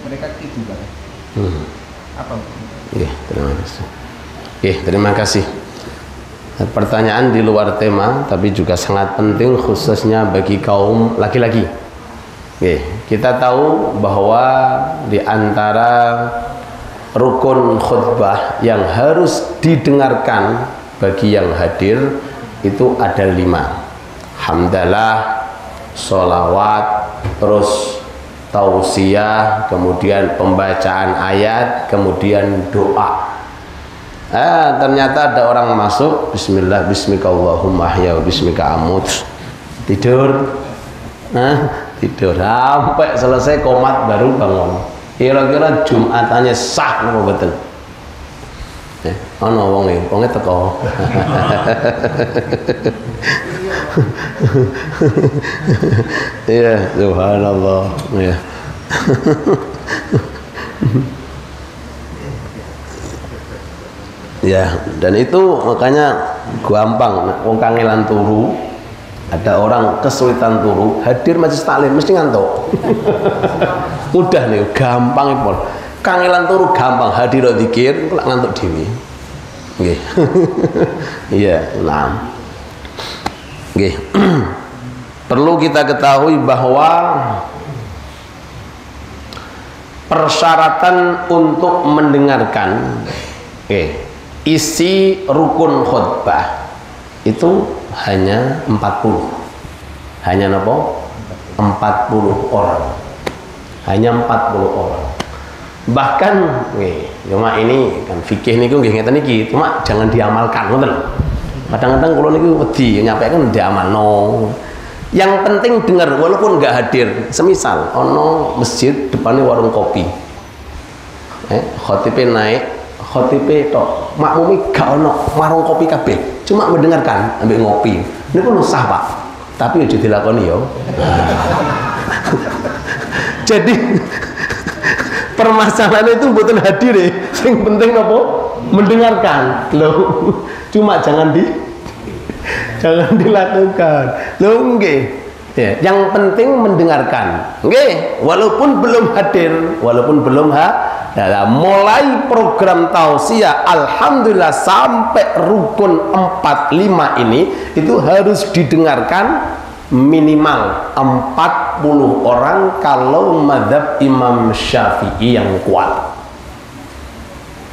mereka tidur? Apa? Terima kasih. Pertanyaan di luar tema tapi juga sangat penting khususnya bagi kaum laki-laki. Kita tahu bahwa di antara rukun khutbah yang harus didengarkan bagi yang hadir itu ada 5. Hamdalah, sholawat, terus tausiah, kemudian pembacaan ayat, kemudian doa. Ternyata ada orang masuk, bismillah, bismikallahumma ahya wa bismika amut, tidur, tidur sampai selesai qomat baru bangun. Kira-kira Jumatannya sah napa betul? Ana wonge teko. Ya, subhanallah. Ya. Ya, dan itu makanya gampang wong kangelan turu. Ada orang kesulitan turu, hadir majelis taklim mesti ngantuk. Mudah nih, gampang itu. Kangelan turu gampang, hadir zikir, lak ngantuk dhewe. Nggih. Iya, nah. Nggih. Perlu kita ketahui bahwa persyaratan untuk mendengarkan isi rukun khutbah itu hanya 40. Hanya apa? 40 orang. Hanya 40 orang. Bahkan cuma ini kan fikih niku nggih ngeten iki, cuma jangan diamalkan ngoten. Kadang-kadang kula niku wedi nyampaikan diamalno. Yang penting dengar walaupun enggak hadir. Semisal ono masjid depannya warung kopi. Khotibe naik, khotibe tok, makmumi gak ono warung kopi kabeh. Cuma mendengarkan ambil ngopi. Ini pun sah Pak, tapi aja dilakoni yo. Jadi permasalahan itu bukan hadir ya. Yang penting apa? Mendengarkan. Loh, cuma jangan dilakukan. Loh nggih. Ya, yang penting mendengarkan. Nggih, walaupun belum hadir, walaupun belum mulai program tausiah alhamdulillah sampai rukun 45 ini itu harus didengarkan minimal 40 orang kalau mazhab Imam Syafi'i yang kuat.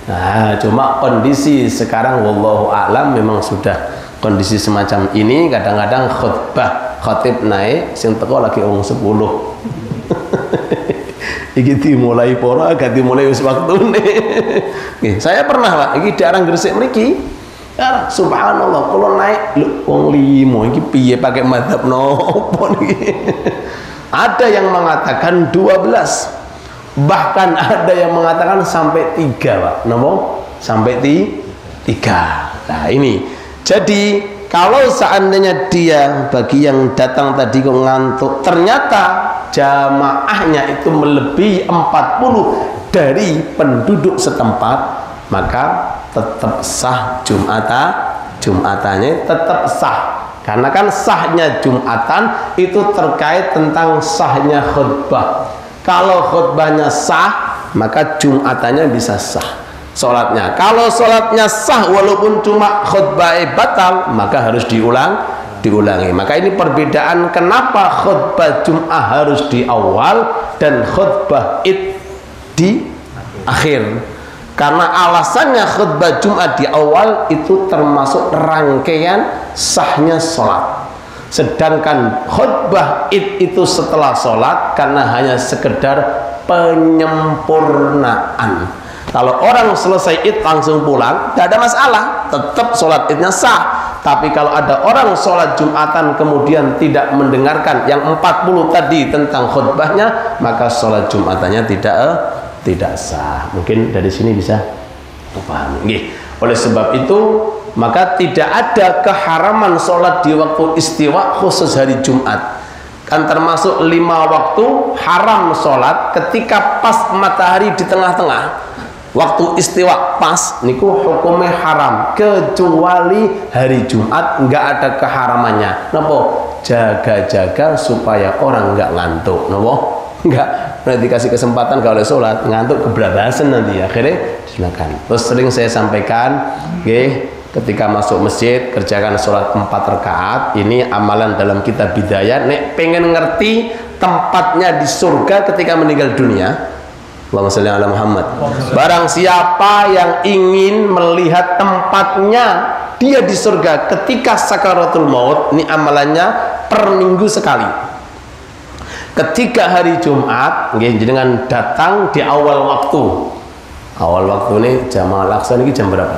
Nah, cuma kondisi sekarang wallahu a'lam memang sudah kondisi semacam ini. Kadang-kadang khutbah khatib naik sing teko lagi wong 10. Iki dimulai poro agak dimulai wis waktune. Nggih, saya pernah Pak, iki daerah Gresik mriki. Ya, subhanallah, kalau naik lho wong 5 iki piye pakai mazhab nopo niki? Ada yang mengatakan 12. Bahkan ada yang mengatakan sampai 3 Pak. Napa? Sampai 3. Nah ini. Jadi kalau seandainya dia bagi yang datang tadi kok ngantuk, ternyata jamaahnya itu melebihi 40 dari penduduk setempat, maka tetap sah Jumatannya tetap sah. Karena kan sahnya Jumatan itu terkait tentang sahnya khutbah. Kalau khutbahnya sah, maka Jumatannya bisa sah sholatnya. Kalau sholatnya sah walaupun cuma khutbah batal, maka harus diulangi. Maka ini perbedaan kenapa khutbah Jum'ah harus di awal dan khutbah Id di akhir. Karena alasannya khutbah Jum'ah di awal itu termasuk rangkaian sahnya sholat. Sedangkan khutbah Id itu setelah sholat karena hanya sekedar penyempurnaan. Kalau orang selesai Id langsung pulang, tidak ada masalah, tetap sholat Idnya sah. Tapi kalau ada orang sholat Jumatan kemudian tidak mendengarkan yang 40 tadi tentang khutbahnya, maka sholat Jumatannya tidak sah. Mungkin dari sini bisa pahami. Oleh sebab itu, maka tidak ada keharaman sholat di waktu istiwa khusus hari Jumat. Kan termasuk 5 waktu haram sholat ketika pas matahari di tengah-tengah. Waktu istiwa pas niku hukumnya haram, kecuali hari Jumat nggak ada keharamannya. Napa? Jaga-jaga supaya orang nggak ngantuk. Napa? Nggak. Nanti dikasih kesempatan kalau sholat ngantuk kebelabasan nanti akhirnya silakan. Terus sering saya sampaikan, ketika masuk masjid kerjakan sholat 4 rakaat. Ini amalan dalam kitab Bidayah. Nek pengen ngerti tempatnya di surga ketika meninggal dunia, Allahumma sholli ala Muhammad. Barang siapa yang ingin melihat tempatnya dia di surga ketika sakaratul maut, ini amalannya per minggu sekali. Ketika hari Jumat, dengan datang di awal waktu. Awal waktu ini jamaah laksa ini jam berapa?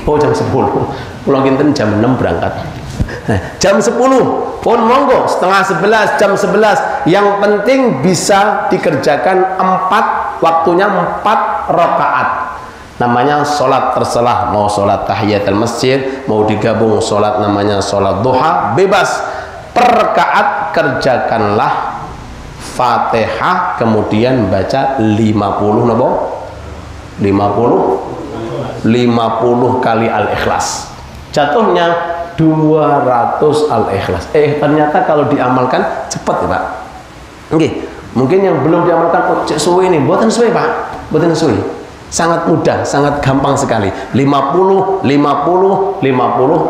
Oh, jam 10. Pulau Kinten jam 6 berangkat. Nah, jam 10 pun monggo, setengah 11, jam 11. Yang penting bisa dikerjakan 4, waktunya 4 rakaat. Namanya sholat terselah, mau sholat tahiyatul masjid, mau digabung sholat namanya sholat duha, bebas. Per rakaat kerjakanlah Fatihah, kemudian baca 50 napa? 50 kali Al-Ikhlas. Jatuhnya 200 Al-Ikhlas. Ternyata kalau diamalkan cepat ya Pak. Mungkin yang belum diamalkan cek suwe ini, buatan suwe Pak, buatan suwe. Sangat mudah, sangat gampang sekali. 50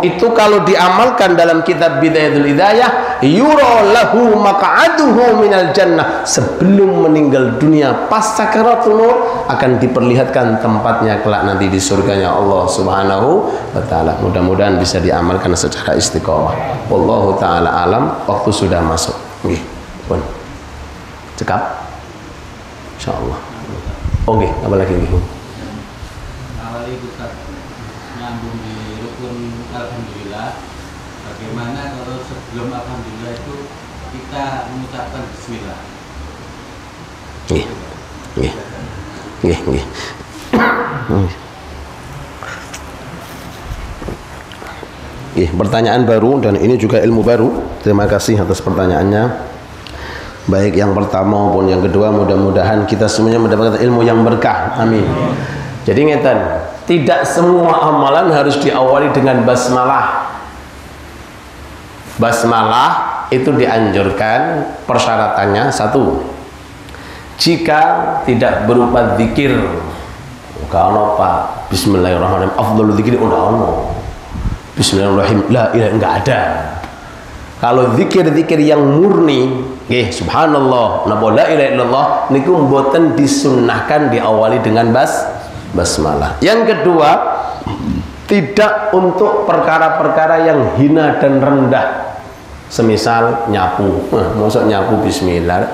itu kalau diamalkan dalam kitab Bidayatul Hidayah, yura lahu maq'aduhu minal jannah. Sebelum meninggal dunia pas sakaratul maut akan diperlihatkan tempatnya kelak nanti di surganya Allah Subhanahu wa taala. Mudah-mudahan bisa diamalkan secara istiqomah. Wallahu taala alam. Waktu sudah masuk. Nggih. Pun. Cekap. Insyaallah. Oke, apa lagi nih? Awali kita nyambung di rukun alhamdulillah. Bagaimana kalau sebelum alhamdulillah itu kita mengucapkan bismillah? Nggih. Pertanyaan baru dan ini juga ilmu baru. Terima kasih atas pertanyaannya. Baik yang pertama maupun yang kedua, mudah-mudahan kita semuanya mendapatkan ilmu yang berkah. Amin. Jadi ngeten, tidak semua amalan harus diawali dengan basmalah. Basmalah itu dianjurkan, persyaratannya 1. Jika tidak berupa zikir, kalau Pak Bismillahirrahmanirrahim, afdhalul zikri Bismillahirrahmanirrahim, la ilaha, enggak ada. Kalau zikir-zikir yang murni, subhanallah, napa la ilaha illallah, niku mboten disunnahkan diawali dengan basmalah. Yang kedua, tidak untuk perkara-perkara yang hina dan rendah. semisal nyapu, masuk nyapu bismillah,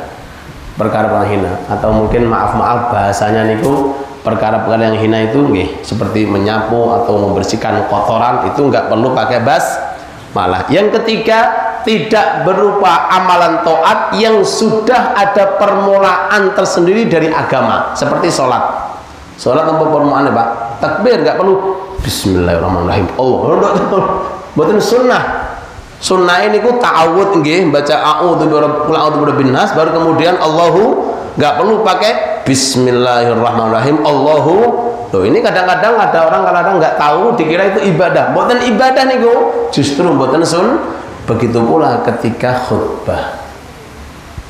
perkara hina, atau mungkin maaf bahasanya niku perkara-perkara yang hina itu nggih, seperti menyapu atau membersihkan kotoran itu nggak perlu pakai basmalah. Yang ketiga, tidak berupa amalan taat yang sudah ada permulaan tersendiri dari agama, seperti sholat. Sholat tanpa permulaan ya Pak, takbir nggak perlu bismillahirrahmanirrahim. Mboten sunnah. Sunnah ini ku ta'awud nggih, baca a'udzu birabbin nas, baru kemudian Allahu, nggak perlu pakai bismillahirrahmanirrahim Allahu. Loh, ini kadang-kadang ada orang kadang nggak tahu dikira itu ibadah. Mboten ibadah niku, justru mboten Begitu pula ketika khutbah.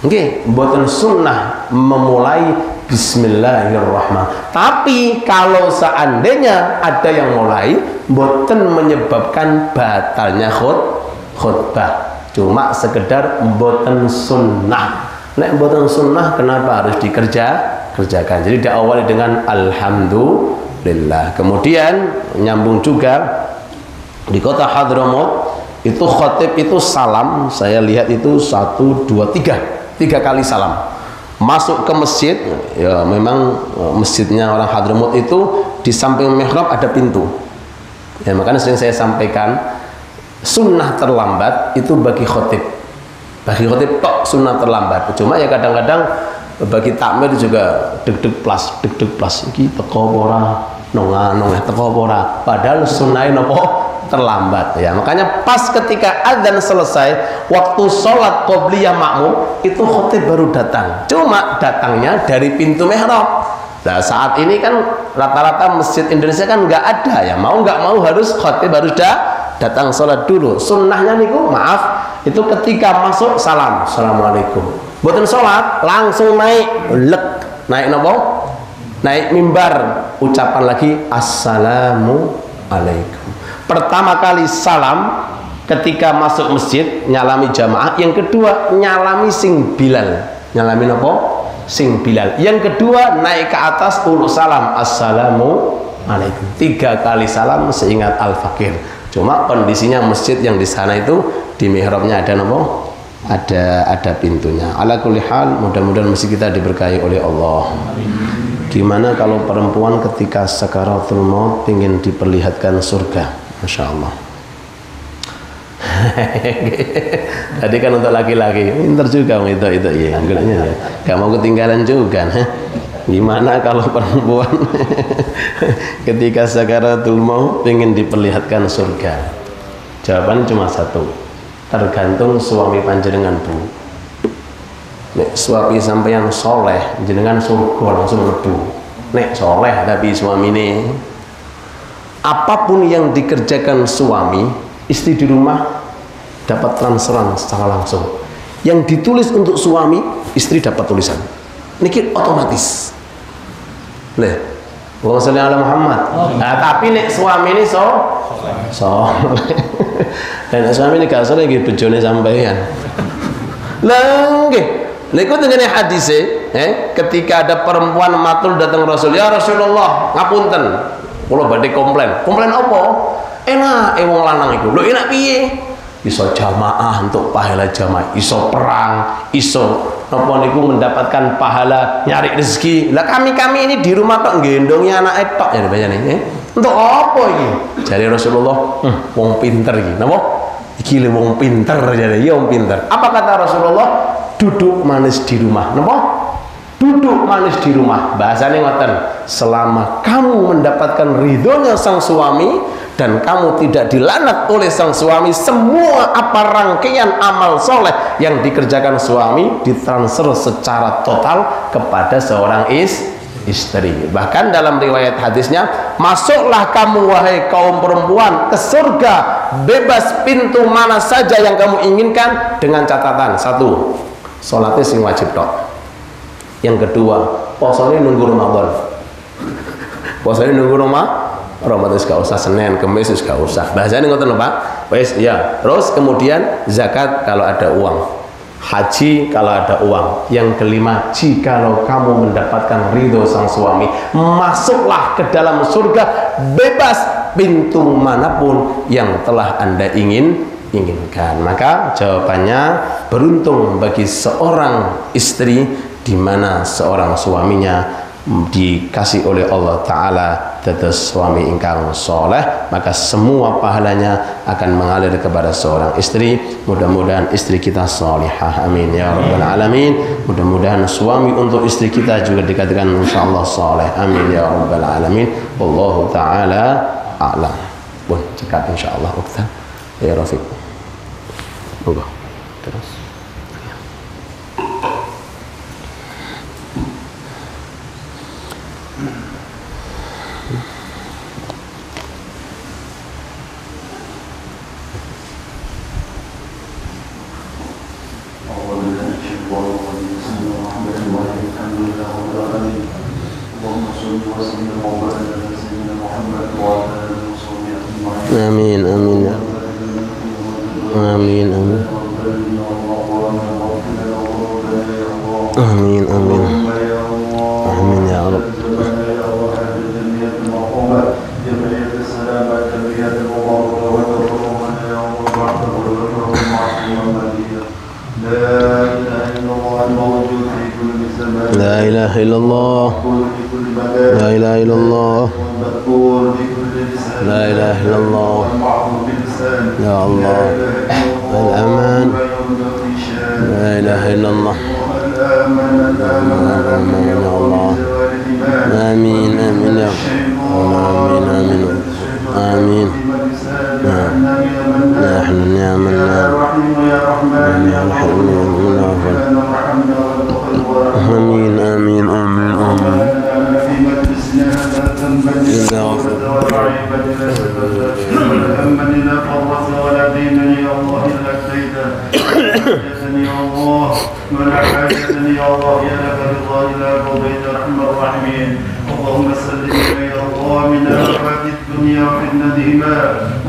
Nggih, mboten sunnah memulai bismillahirrahmanirrahim. Tapi kalau seandainya ada yang mulai, mboten menyebabkan batalnya khutbah. Cuma sekedar mboten sunnah. Nek mboten sunnah, kenapa harus kerjakan? Jadi diawali dengan alhamdulillah. Kemudian nyambung juga di kota Hadramut itu khotib itu salam, saya lihat itu 1, 2, 3 kali salam. Masuk ke masjid, ya memang masjidnya orang Hadramut itu di samping mihrab ada pintu. Ya makanya sering saya sampaikan, sunnah terlambat itu bagi khotib. Bagi khotib tok sunnah terlambat. Cuma ya kadang-kadang bagi takmir juga deg-deg plus iki teko ora, nongah teko ora. Padahal sunnahe napa terlambat ya. Makanya pas ketika adzan selesai, waktu sholat qobliyah makmum itu khotib baru datang. Cuma datangnya dari pintu mihrab. Nah saat ini kan rata-rata masjid Indonesia kan nggak ada ya, mau nggak mau harus khotib harus datang sholat dulu. Sunnahnya niku maaf itu ketika masuk salam, assalamualaikum. Buatan sholat langsung naik nopo? Naik mimbar, ucapan lagi assalamualaikum. Pertama kali salam ketika masuk masjid nyalami jamaah, yang kedua nyalami sing Bilal. Nyalami nopo? Sing Bilal. Yang kedua naik ke atas uluk salam, assalamualaikum. 3 kali salam seingat Al-Fakir. Cuma kondisinya masjid yang di sana itu di mihrabnya ada nopo? Ada pintunya. Ala kulli hal, mudah-mudahan masjid kita diberkahi oleh Allah. Gimana kalau perempuan ketika sakaratul maut ingin diperlihatkan surga? Masya Allah. Tadi kan untuk laki-laki, pinter juga itu ya, anggapnya ya. Gak mau ketinggalan juga. Gimana kalau perempuan ketika sakaratul maut ingin diperlihatkan surga? Jawaban cuma satu, tergantung suami panjenengan Bu. Nek suami sampeyan soleh, jenengan surga langsung lebu. Nek soleh tapi suami ini, apapun yang dikerjakan suami, istri di rumah dapat transferan secara langsung. Yang ditulis untuk suami, istri dapat tulisan. Niki otomatis. Leh, Allahumma sholli ala Muhammad. Nah, tapi nek suami ini dan suami ini gak soleh nggih bojone sampeyan. Lah nggih, niku tengene hadise, ketika ada perempuan matul datang Rasul, ya Rasulullah, ngapunten, kula badhe komplain apa? Enak wong lanang iku. Lho enak piye? Iso jamaah untuk pahala jamaah, iso perang, iso napa niku mendapatkan pahala nyari rezeki. Lah kami ini di rumah tok nggendongi anake tok ya bayane. Untuk apa iki? Jare Rasulullah, wong pinter iki. Napa? Iki lho wong pinter jare, ya wong pinter. Apa kata Rasulullah? Duduk manis di rumah. Napa? Duduk manis di rumah. Bahasanya ngoten, selama kamu mendapatkan ridhonya sang suami dan kamu tidak dilaknat oleh sang suami, semua apa rangkaian amal soleh yang dikerjakan suami ditransfer secara total kepada seorang istri. Bahkan dalam riwayat hadisnya, masuklah kamu wahai kaum perempuan ke surga bebas pintu mana saja yang kamu inginkan, dengan catatan satu, sholatnya sing wajib tok. Yang kedua, posone nunggu Ramadan. Posone nunggu Ramadan gak usah, Senin, Kamis gak usah. Bahasanya ngoten lho Pak. Wes ya. Terus kemudian zakat kalau ada uang. Haji kalau ada uang. Yang kelima, jikalau kamu mendapatkan ridho sang suami, masuklah ke dalam surga bebas pintu manapun yang telah Anda diinginkan. Maka jawabannya, beruntung bagi seorang istri di mana seorang suaminya dikasih oleh Allah Ta'ala dados suami ingkang soleh, maka semua pahalanya akan mengalir kepada seorang istri. Mudah-mudahan istri kita solihah, amin ya rabbal alamin. Mudah-mudahan suami untuk istri kita juga dikatakan insyaallah soleh, amin ya rabbal alamin. Wallahu ta'ala a'lam. Pun cekat insyaallah Ustaz ya Rafiq. Monggo terus. Amin amin ya. Amin amin. Amin amin. Amin ya Rabb. La ilaha illallah. La ilaha illallah. La ilaha illallah. Ya Allah. Al-aman. La ilaha illallah. Amin ya Allah. Amin amin ya amin amin amin. نحن نعملنا آمين آمين آمين آمين اللهم سلمنا يا الله من آفات الدنيا وفتنتهما.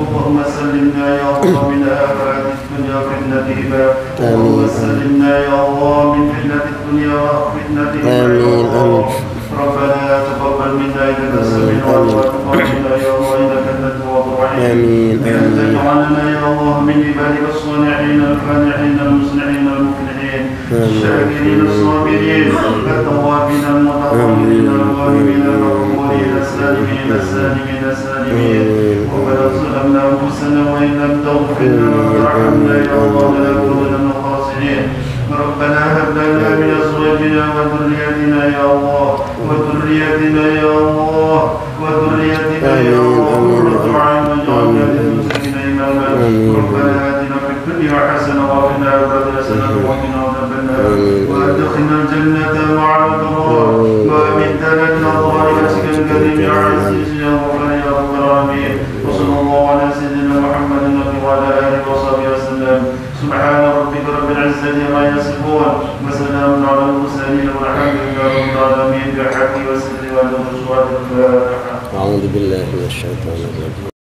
اللهم سلمنا يا الله من آفات الدنيا وفتنتهما. اللهم سلمنا يا الله من فتنة الدنيا وفتنتهما. ربنا تقبل منا إنك السميع العليم وتب علينا يا الله إنك أنت التواب الرحيم. بأن تجعلنا يا الله من عبادك الصالحين الفالحين المصلحين المفلحين الشاكرين الصابرين التوابين المتقبلين الغافرين المغفورين السالمين السالمين السالمين. ربنا ظلمنا أنفسنا وإن لم تغفر لنا وترحمنا يا الله لنكونن من الخاسرين. ربنا هب لنا من أزواجنا وذرياتنا يا الله وذرياتنا يا الله وذرياتنا يا الله قرة أعين واجعلنا للمتقين إماما. ربنا آتنا في الدنيا حسنة وقنا عذاب النار وقنا عذاب النار وأدخلنا الجنة مع الأبرار وأمتنا من ضرائبتك الكريم يا عزيز يا غفور يا رب العالمين. وصلى الله على سيدنا محمد وعلى آله وصحبه وسلم. سبحان ربك رب العزة عما يصفون وسلام على المرسلين والحمد لله رب العالمين. بحق وسر والنصر والفاتحة. أعوذ بالله من الشيطان الرجيم.